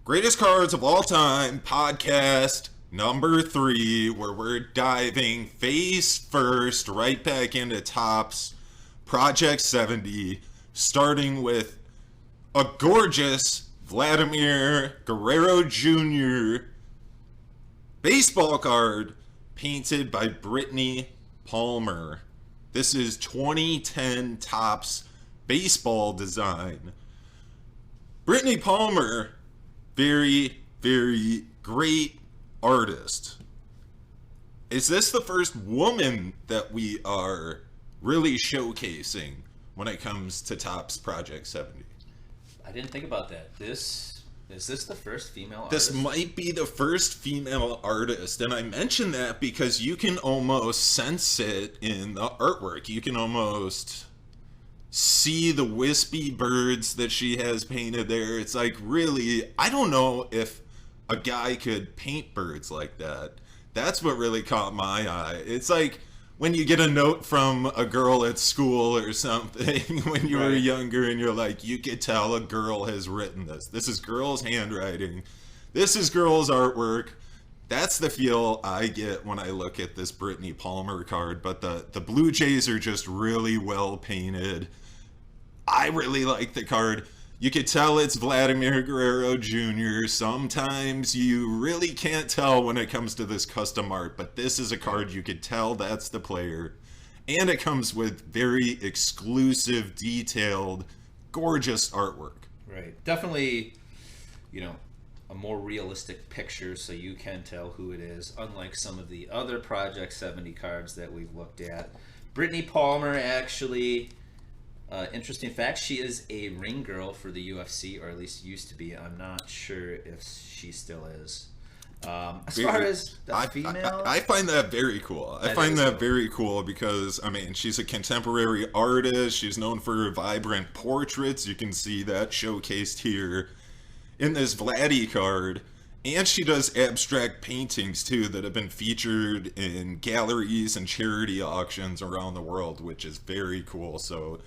Greatest Cards of All Time podcast number 3, where we're diving face first right back into Topps Project 70, starting with a gorgeous Vladimir Guerrero Jr. baseball card painted by Britney Palmer. This is 2010 Topps baseball design. Britney Palmer, very, very great artist. Is this the first woman that we are really showcasing when it comes to Topps Project 70? I didn't think about that. Is this the first female This artist? might be the first female artist, and I mention that because you can almost sense it in the artwork. You can almost see the wispy birds that she has painted there. It's like, really, I don't know if a guy could paint birds like that. That's what really caught my eye. It's like when you get a note from a girl at school or something when you were younger and you're like, you could tell a girl has written this. This is girl's handwriting. This is girl's artwork. That's the feel I get when I look at this Britney Palmer card. But the Blue Jays are just really well painted. I really like the card. You could tell it's Vladimir Guerrero Jr. Sometimes you really can't tell when it comes to this custom art, but this is a card you could tell that's the player. And it comes with very exclusive, detailed, gorgeous artwork. Right. Definitely, a more realistic picture so you can tell who it is, unlike some of the other Project 70 cards that we've looked at. Britney Palmer, actually, interesting fact, she is a ring girl for the UFC, or at least used to be. I'm not sure if she still is. As far as the female... I find that very cool. I find that very cool because, she's a contemporary artist. She's known for her vibrant portraits. You can see that showcased here in this Vladdy card. And she does abstract paintings, too, that have been featured in galleries and charity auctions around the world, which is very cool. So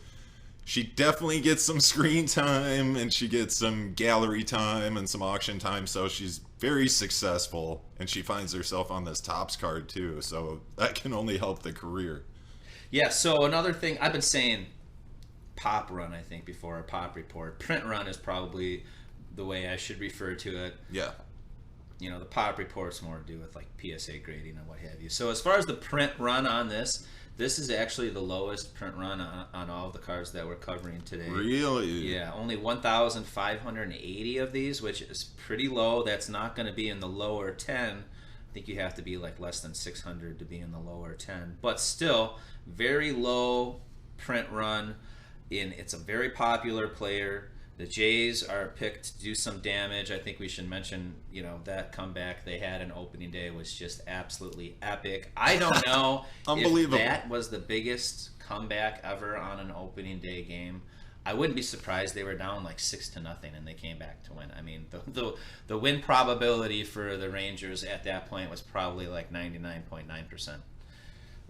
she definitely gets some screen time, and she gets some gallery time and some auction time, so she's very successful, and she finds herself on this Topps card too, so that can only help the career. Yeah, so another thing, I've been saying pop run, I think, before, a pop report. Print run is probably the way I should refer to it. Yeah. The pop report's more to do with like PSA grading and what have you. So as far as the print run on this is actually the lowest print run on all of the cards that we're covering today. Really? Yeah, only 1,580 of these, which is pretty low. That's not going to be in the lower 10. I think you have to be like less than 600 to be in the lower 10. But still, very low print run. It's a very popular player. The Jays are picked to do some damage. I think we should mention, that comeback they had in opening day was just absolutely epic. I don't know if that was the biggest comeback ever on an opening day game. I wouldn't be surprised they were down like 6-0 and they came back to win. The win probability for the Rangers at that point was probably like 99.9%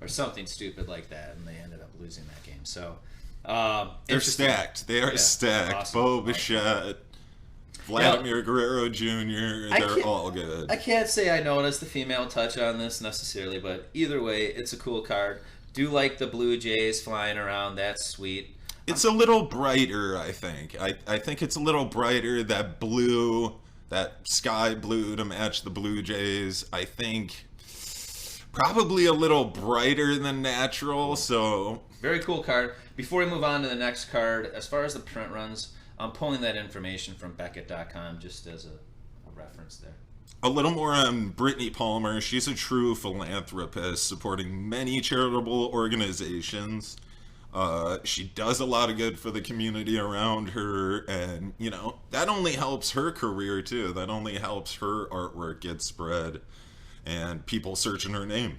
or something stupid like that, and they ended up losing that game. So they're stacked. They are stacked. Awesome. Bo Bichette, Vladimir Guerrero Jr., they're all good. I can't say I noticed the female touch on this necessarily, but either way, it's a cool card. Do like the Blue Jays flying around. That's sweet. It's a little brighter, I think. I think it's a little brighter, that blue, that sky blue to match the Blue Jays. I think probably a little brighter than natural, so... Very cool card. Before we move on to the next card, as far as the print runs, I'm pulling that information from Beckett.com just as a reference there. A little more on Britney Palmer. She's a true philanthropist, supporting many charitable organizations. She does a lot of good for the community around her, and, that only helps her career, too. That only helps her artwork get spread and people searching her name.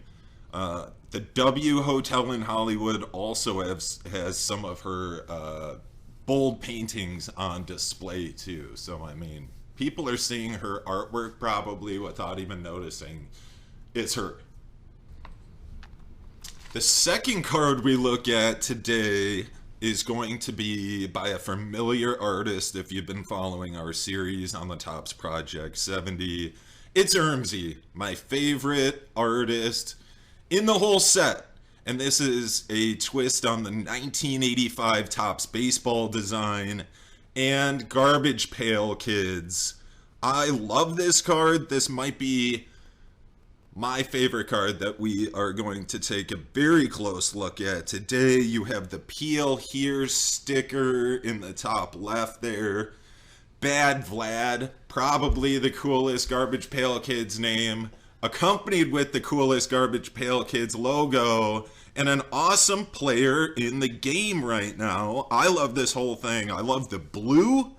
The W Hotel in Hollywood also has some of her bold paintings on display too. So people are seeing her artwork probably without even noticing it's her. The second card we look at today is going to be by a familiar artist if you've been following our series on the Topps Project 70. It's Urmsy, my favorite artist in the whole set. And this is a twist on the 1985 Topps baseball design and Garbage Pail Kids. I love this card. This might be my favorite card that we are going to take a very close look at today. You have the Peel Here sticker in the top left there. Bad Vlad, probably the coolest Garbage Pail Kids name, accompanied with the coolest Garbage Pail Kids logo, and an awesome player in the game right now. I love this whole thing. I love the blue.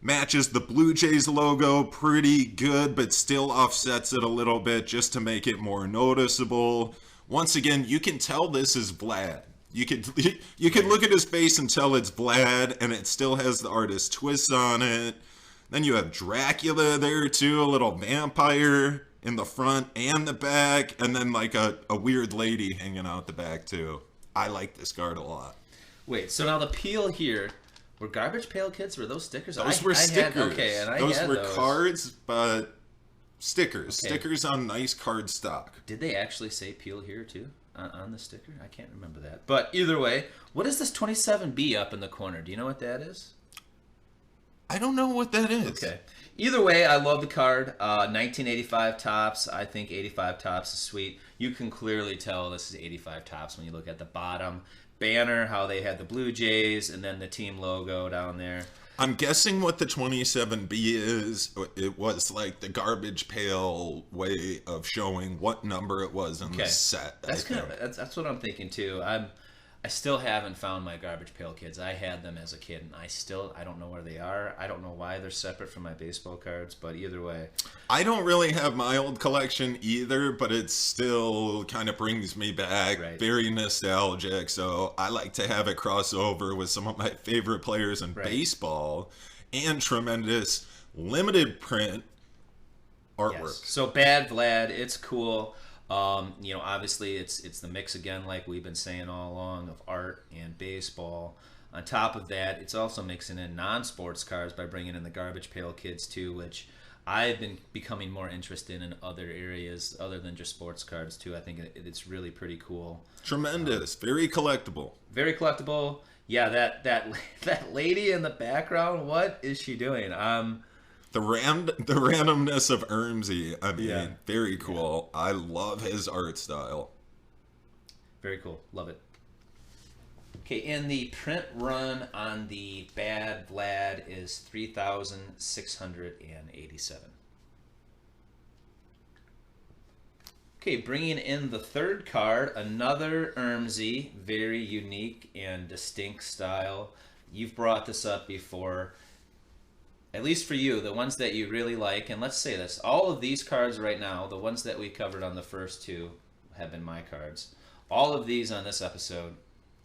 Matches the Blue Jays logo pretty good, but still offsets it a little bit just to make it more noticeable. Once again, you can tell this is Vlad. You can look at his face and tell it's Vlad, and it still has the artist twist on it. Then you have Dracula there too, a little vampire in the front and the back, and then like a weird lady hanging out the back too. I like this card a lot. Wait, so now the Peel Here, were Garbage Pail Kids, were those stickers? Those were stickers. Those were those. cards, but stickers. Okay. Stickers on nice card stock. Did they actually say Peel Here too on the sticker? I can't remember that. But either way, what is this 27B up in the corner? Do you know what that is? I don't know what that is. Okay. Either way, I love the card. 1985 Topps. I think 85 Topps is sweet. You can clearly tell this is 85 Topps when you look at the bottom banner, how they had the Blue Jays, and then the team logo down there. I'm guessing what the 27B is. It was like the Garbage Pail way of showing what number it was in the set. That's what I'm thinking too. I still haven't found my Garbage Pail Kids. I had them as a kid, and I don't know where they are. I don't know why they're separate from my baseball cards, but either way. I don't really have my old collection either, but it still kind of brings me back. Right. Very nostalgic, so I like to have it cross over with some of my favorite players in baseball and tremendous limited print artwork. Yes. So Bad Vlad, it's cool. Obviously it's the mix again, like we've been saying all along, of art and baseball. On top of that, it's also mixing in non-sports cards by bringing in the Garbage Pail Kids too, which I've been becoming more interested in other areas other than just sports cards too. I think it's really pretty cool. Tremendous, very collectible. Very collectible. Yeah, that lady in the background, what is she doing? The randomness of Urmsy, I mean, very cool. I love his art style. Very cool. Love it. Okay, and the print run on the Bad Vlad is 3,687. Okay, bringing in the third card, another Urmsy, very unique and distinct style. You've brought this up before. At least for you, the ones that you really like, and let's say this, all of these cards right now, the ones that we covered on the first two have been my cards. All of these on this episode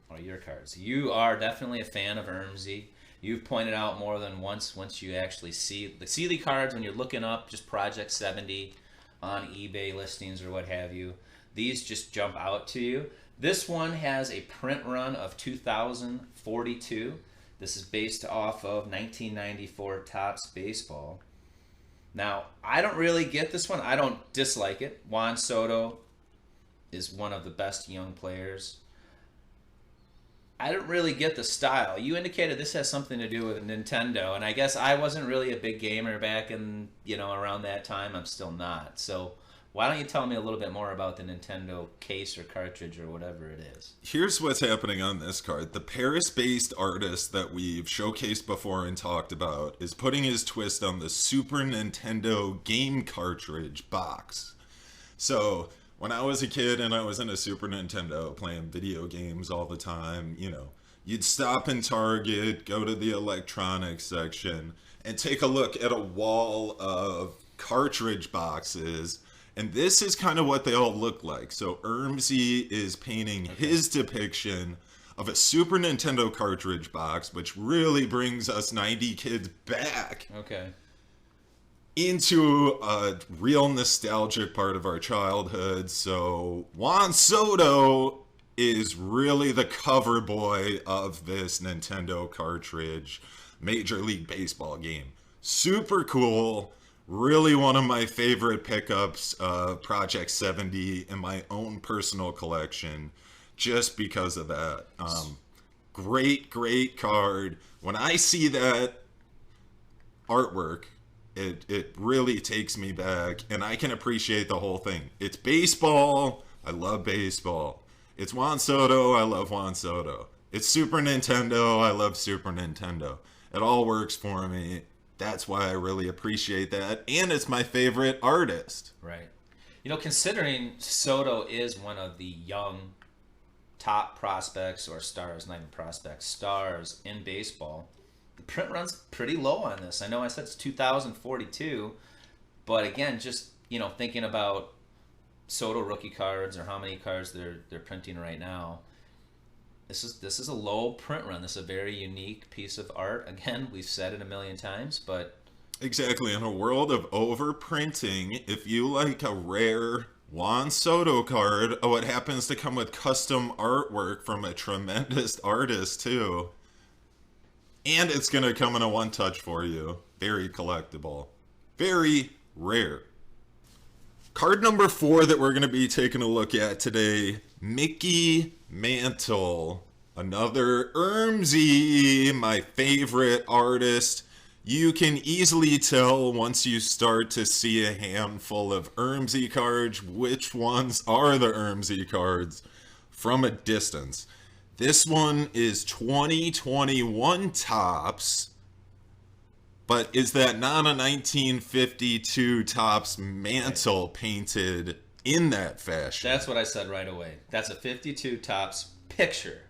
are your cards. You are definitely a fan of Urmsy. You've pointed out more than once you actually see the cards when you're looking up just Project 70 on eBay listings or what have you. These just jump out to you. This one has a print run of 2,042. This is based off of 1994 Topps Baseball. Now, I don't really get this one. I don't dislike it. Juan Soto is one of the best young players. I don't really get the style. You indicated this has something to do with Nintendo, and I guess I wasn't really a big gamer back in, around that time. I'm still not. So why don't you tell me a little bit more about the Nintendo case or cartridge or whatever it is? Here's what's happening on this card. The Paris-based artist that we've showcased before and talked about is putting his twist on the Super Nintendo game cartridge box. So when I was a kid and I was in a Super Nintendo playing video games all the time, you'd stop in Target, go to the electronics section, and take a look at a wall of cartridge boxes. And this is kind of what they all look like. So Urmsy is painting his depiction of a Super Nintendo cartridge box, which really brings us 90 kids back into a real nostalgic part of our childhood. So Juan Soto is really the cover boy of this Nintendo cartridge Major League Baseball game. Super cool. Really one of my favorite pickups of Project 70 in my own personal collection, just because of that. Great card. When I see that artwork, it really takes me back, and I can appreciate the whole thing. It's baseball. I love baseball. It's Juan Soto. I love Juan Soto. It's Super Nintendo. I love Super Nintendo. It all works for me. That's why I really appreciate that. And it's my favorite artist. Right. You know, considering Soto is one of the young top prospects or stars, not even prospects, stars in baseball, the print run's pretty low on this. I know I said it's 2042, but again, just, you know, thinking about Soto rookie cards or how many cards they're printing right now, this is a low print run. This is a very unique piece of art. Again, we've said it a million times, but exactly, in a world of overprinting, if you like a rare Juan Soto card, oh, it happens to come with custom artwork from a tremendous artist too, and it's gonna come in a one touch for you. Very collectible, very rare. Card number 4 that we're going to be taking a look at today, Mickey Mantle. Another Urmsy, my favorite artist. You can easily tell once you start to see a handful of Urmsy cards which ones are the Urmsy cards from a distance. This one is 2021 tops. But is that not a 1952 tops Mantle painted in that fashion? that's what I said right away. That's a 52 tops picture.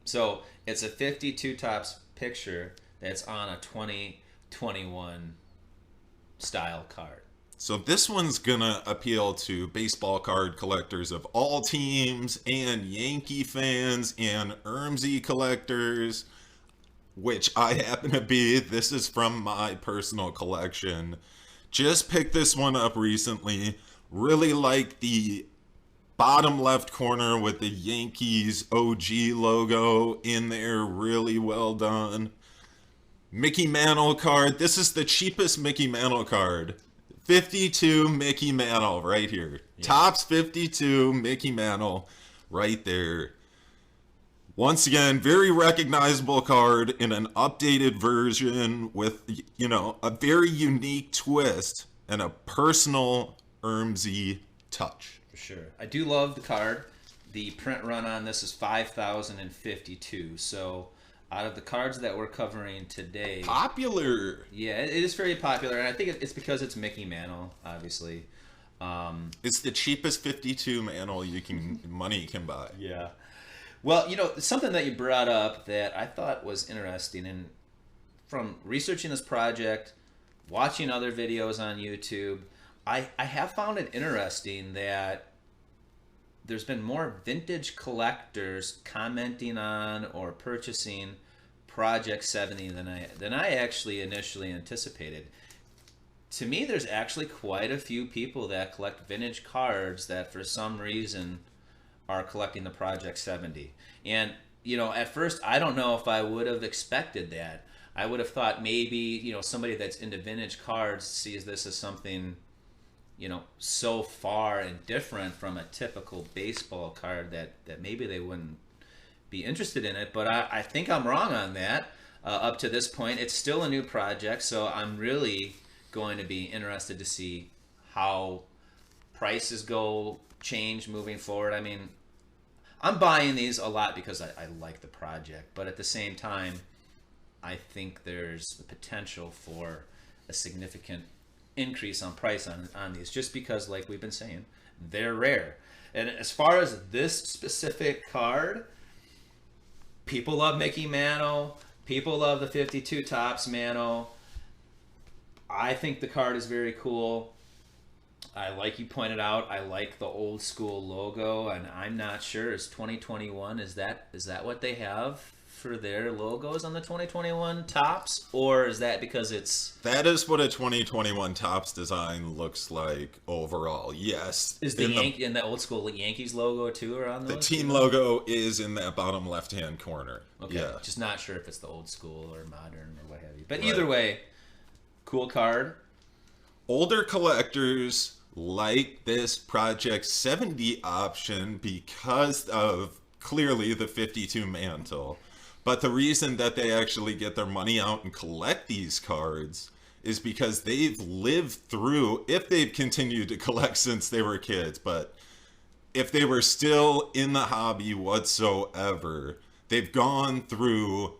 So it's a 52 tops picture that's on a 2021 style card. So this one's gonna appeal to baseball card collectors of all teams and Yankee fans and Urmsy collectors, which I happen to be. This is from my personal collection. Just picked this one up recently. Really like the bottom left corner with the Yankees OG logo in there. Really well done. Mickey Mantle card. This is the cheapest Mickey Mantle card. 52 Mickey Mantle right here. Yeah. Tops 52 Mickey Mantle right there. Once again, very recognizable card in an updated version with, you know, a very unique twist and a personal Urmsy touch. For sure. I do love the card. The print run on this is 5,052. So out of the cards that we're covering today... Popular! Yeah, it is very popular. And I think it's because it's Mickey Mantle, obviously. It's the cheapest 52 Mantle money can buy. Yeah. Well, you know, something that you brought up that I thought was interesting, and from researching this project, watching other videos on YouTube, I have found it interesting that there's been more vintage collectors commenting on or purchasing Project 70 than I actually initially anticipated. To me, there's actually quite a few people that collect vintage cards that for some reason are collecting the Project 70. And, you know, at first, I don't know if I would have expected that. I would have thought maybe, you know, somebody that's into vintage cards sees this as something, you know, so far and different from a typical baseball card that maybe they wouldn't be interested in it. But I think I'm wrong on that. Up to this point, it's still a new project, so I'm really going to be interested to see how prices change moving forward. I mean, I'm buying these a lot because I like the project, but at the same time, I think there's the potential for a significant increase on price on these, just because, like we've been saying, they're rare. And as far as this specific card, people love Mickey Mantle, people love the 52 tops Mantle. I think the card is very cool. Like you pointed out, I like the old school logo, and I'm not sure, is 2021, is that what they have for their logos on the 2021 tops, or is that because it's... That is what a 2021 Topps design looks like overall. Yes. Is in the old school Yankees logo too around those? The team logo is in that bottom left-hand corner. Okay. Yeah. Just not sure if it's the old school or modern or what have you. But either way, cool card. Older collectors like this Project 70 option because of clearly the 52 Mantle. But the reason that they actually get their money out and collect these cards is because they've lived through, if they've continued to collect since they were kids, but if they were still in the hobby whatsoever, they've gone through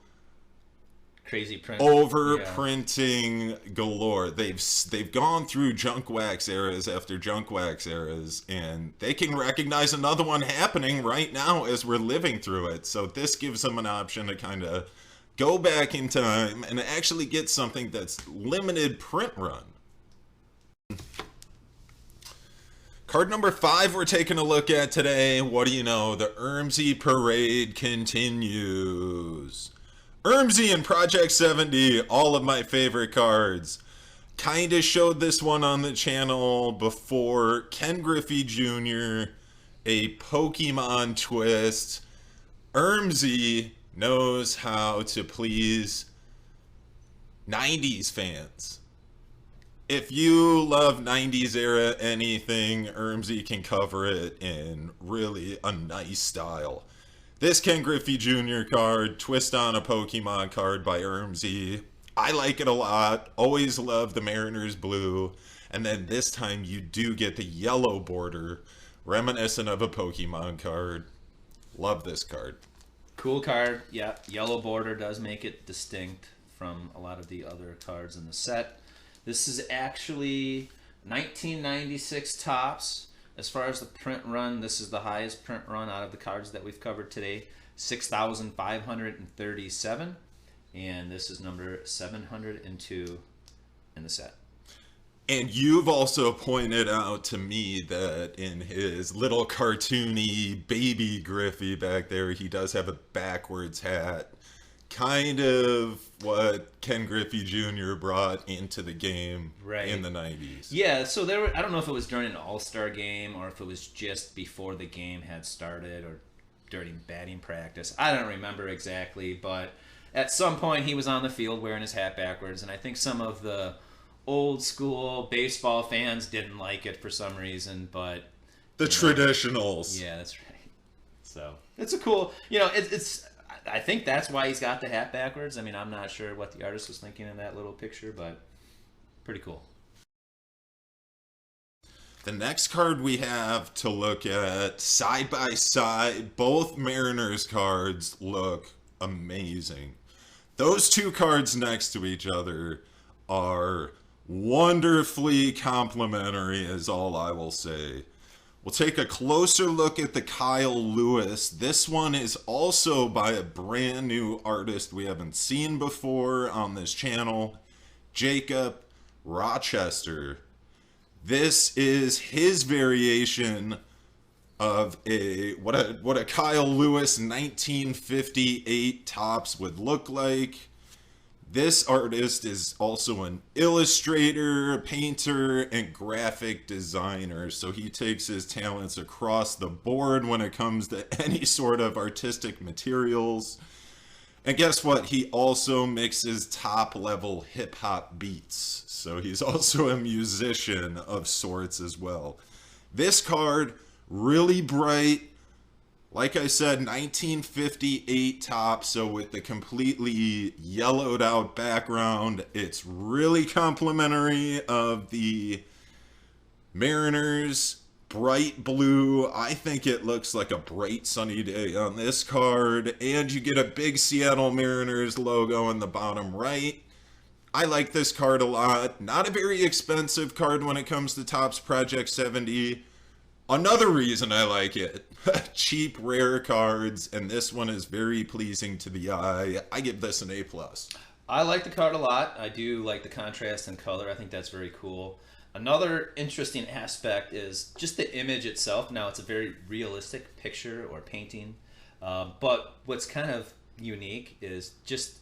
crazy print, overprinting galore. They've gone through junk wax eras after junk wax eras, and they can recognize another one happening right now as we're living through it. So this gives them an option to kind of go back in time and actually get something that's limited print run. Card number 5 we're taking a look at today. What do you know? The Urmsy parade continues. Urmsy and Project 70, all of my favorite cards. Kinda showed this one on the channel before. Ken Griffey Jr., a Pokemon twist. Urmsy knows how to please 90s fans. If you love 90s era anything, Urmsy can cover it in really a nice style. This Ken Griffey Jr. card, twist on a Pokemon card by Urmsy. I like it a lot. Always love the Mariners blue. And then this time you do get the yellow border, reminiscent of a Pokemon card. Love this card. Cool card. Yeah, yellow border does make it distinct from a lot of the other cards in the set. This is actually 1996 Topps. As far as the print run, this is the highest print run out of the cards that we've covered today, 6,537, and this is number 702 in the set. And you've also pointed out to me that in his little cartoony baby Griffey back there, he does have a backwards hat. Kind of what Ken Griffey Jr. brought into the game in the 90s. Yeah, so there were, I don't know if it was during an all-star game or if it was just before the game had started or during batting practice. I don't remember exactly, but at some point he was on the field wearing his hat backwards, and I think some of the old school baseball fans didn't like it for some reason, but... The traditionals. Yeah, that's right. So, it's a cool... it's I think that's why he's got the hat backwards. I mean, I'm not sure what the artist was thinking in that little picture, but pretty cool. The next card we have to look at, side by side, both Mariners cards look amazing. Those two cards next to each other are wonderfully complementary, is all I will say. We'll take a closer look at the Kyle Lewis. This one is also by a brand new artist we haven't seen before on this channel, Jacob Rochester. This is his variation of what a Kyle Lewis 1958 Topps would look like. This artist is also an illustrator, painter, and graphic designer, so he takes his talents across the board when it comes to any sort of artistic materials. And guess what? He also mixes top-level hip-hop beats, so he's also a musician of sorts as well. This card, really bright. Like I said, 1958 Topps, so with the completely yellowed out background, it's really complimentary of the Mariners. Bright blue. I think it looks like a bright sunny day on this card, and you get a big Seattle Mariners logo in the bottom right. I like this card a lot. Not a very expensive card when it comes to Topps Project 70. Another reason I like it, cheap, rare cards, and this one is very pleasing to the eye. I give this an A+. I like the card a lot. I do like the contrast and color. I think that's very cool. Another interesting aspect is just the image itself. Now, it's a very realistic picture or painting, but what's kind of unique is just,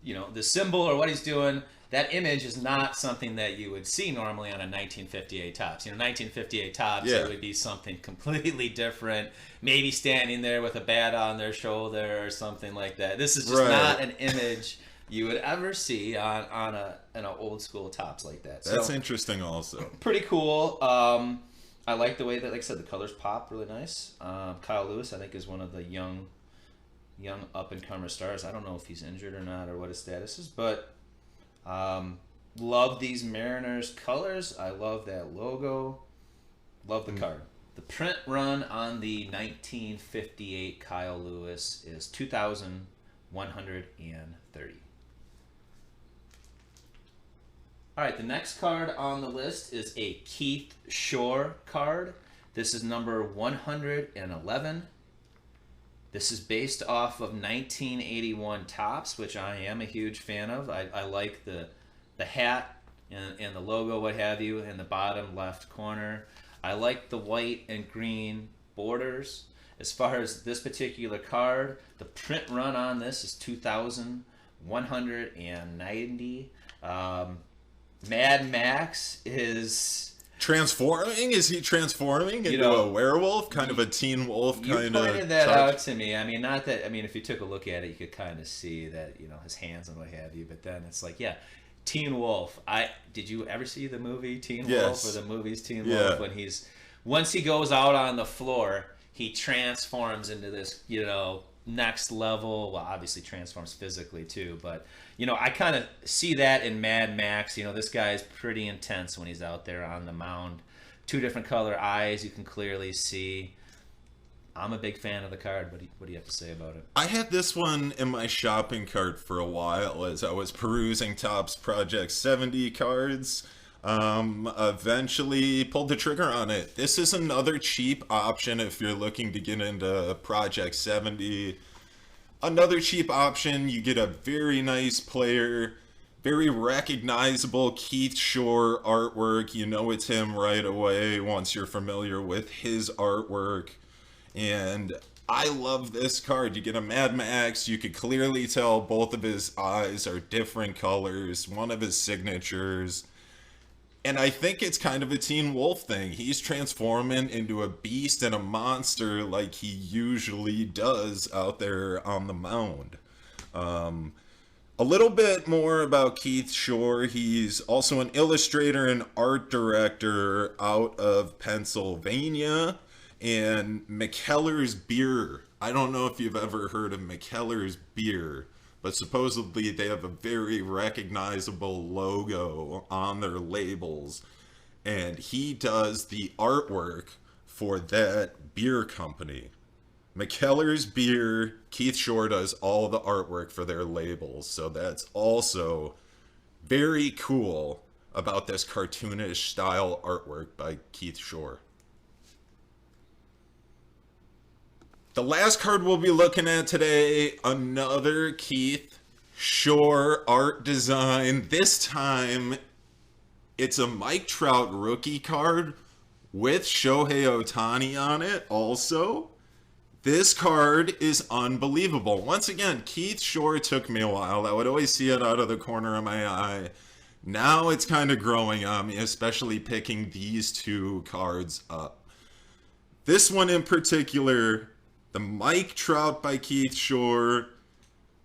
the symbol or what he's doing. That image is not something that you would see normally on a 1958 Topps. 1958 Topps, Yeah. it would be something completely different. Maybe standing there with a bat on their shoulder or something like that. This is just not an image you would ever see on an old school Topps like that. That's so, interesting also. pretty cool. I like the way that, like I said, the colors pop really nice. Kyle Lewis, I think, is one of the young up-and-comer stars. I don't know if he's injured or not or what his status is, but love these Mariners colors. I love that logo. Love the card. The print run on the 1958 Kyle Lewis is 2,130. All right, the next card on the list is a Keith Shore card. This is number 111. This is based off of 1981 Topps, which I am a huge fan of. I like the hat and the logo, what have you, in the bottom left corner. I like the white and green borders. As far as this particular card, the print run on this is 2,190. Mad Max is... Transforming? Is he transforming into a werewolf? Kind of a teen wolf kind of... You pointed that out to me. I mean, if you took a look at it, you could kind of see that, his hands and what have you. But then it's like, yeah, Teen Wolf. Did you ever see the movie Teen Wolf or the movies Teen Wolf? When once he goes out on the floor, he transforms into this, next level. Well, obviously transforms physically too, but I kind of see that in Mad Max. This guy's pretty intense when he's out there on the mound. Two different color eyes, you can clearly see. I'm a big fan of the card. What do you have to say about it? I had this one in my shopping cart for a while as I was perusing Topps Project 70 cards. Eventually pulled the trigger on it. This is another cheap option if you're looking to get into Project 70. Another cheap option, you get a very nice player, very recognizable Keith Shore artwork. You know it's him right away once you're familiar with his artwork. And I love this card. You get a Mad Max, you could clearly tell both of his eyes are different colors, one of his signatures. And I think it's kind of a Teen Wolf thing. He's transforming into a beast and a monster like he usually does out there on the mound. A little bit more about Keith Shore. He's also an illustrator and art director out of Pennsylvania. And McKellar's Beer. I don't know if you've ever heard of McKellar's Beer, but supposedly they have a very recognizable logo on their labels, and he does the artwork for that beer company. McKellar's Beer, Keith Shore does all the artwork for their labels, so that's also very cool about this cartoonish style artwork by Keith Shore. The last card we'll be looking at today, another Keith Shore art design. This time, it's a Mike Trout rookie card with Shohei Ohtani on it also. This card is unbelievable. Once again, Keith Shore took me a while. I would always see it out of the corner of my eye. Now it's kind of growing on me, especially picking these two cards up. This one in particular... the Mike Trout by Keith Shore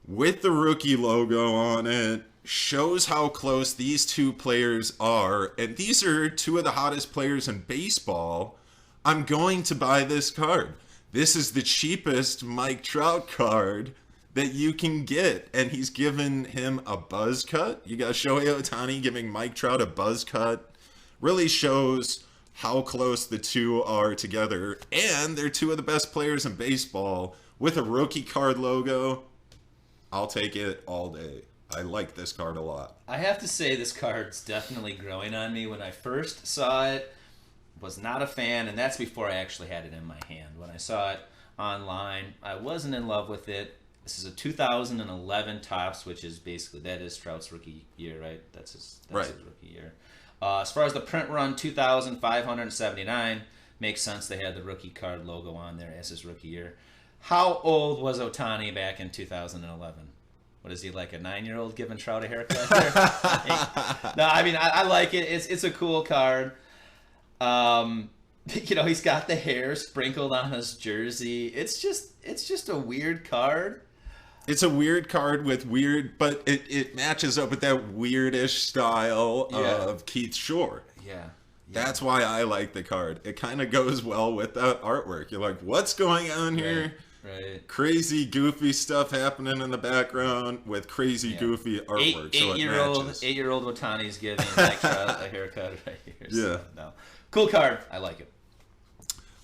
with the rookie logo on it shows how close these two players are. And these are two of the hottest players in baseball. I'm going to buy this card. This is the cheapest Mike Trout card that you can get. And he's given him a buzz cut. You got Shohei Ohtani giving Mike Trout a buzz cut. Really shows how close the two are together, and they're two of the best players in baseball with a rookie card logo. I'll take it all day. I like this card a lot. I have to say this card's definitely growing on me. When I first saw it, was not a fan, and that's before I actually had it in my hand. When I saw it online, I wasn't in love with it. This is a 2011 Topps, which is basically, that is Trout's rookie year, right? That's his rookie year. As far as the print run, 2,579, makes sense. They had the rookie card logo on there as his rookie year. How old was Ohtani back in 2011? What is he, like a 9-year-old giving Trout a haircut? No, I mean I like it. It's a cool card. He's got the hair sprinkled on his jersey. It's just a weird card. It's a weird card with weird, but it matches up with that weirdish style of Keith Shore. Yeah. That's why I like the card. It kind of goes well with that artwork. You're like, what's going on here? Right. Crazy, goofy stuff happening in the background with crazy, goofy artwork. Eight-year-old Otani's giving like a haircut right here. So, Yeah. no. Cool card. I like it.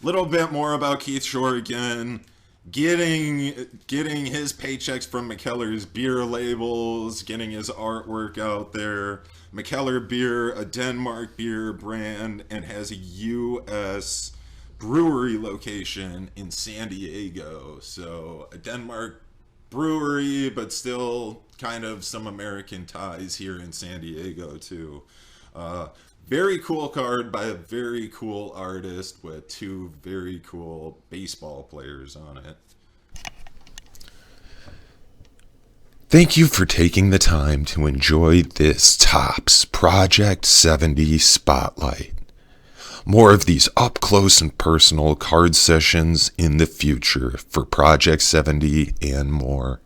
Little bit more about Keith Shore again. Getting his paychecks from McKellar's beer labels, getting his artwork out there. McKellar Beer, a Denmark beer brand, and has a U.S. brewery location in San Diego. So a Denmark brewery, but still kind of some American ties here in San Diego too. Very cool card by a very cool artist with 2 very cool baseball players on it. Thank you for taking the time to enjoy this Topps Project 70 Spotlight. More of these up close and personal card sessions in the future for Project 70 and more.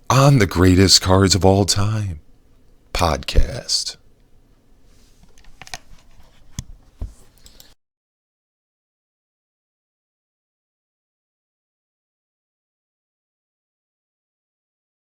On the Greatest Cards of All Time podcast.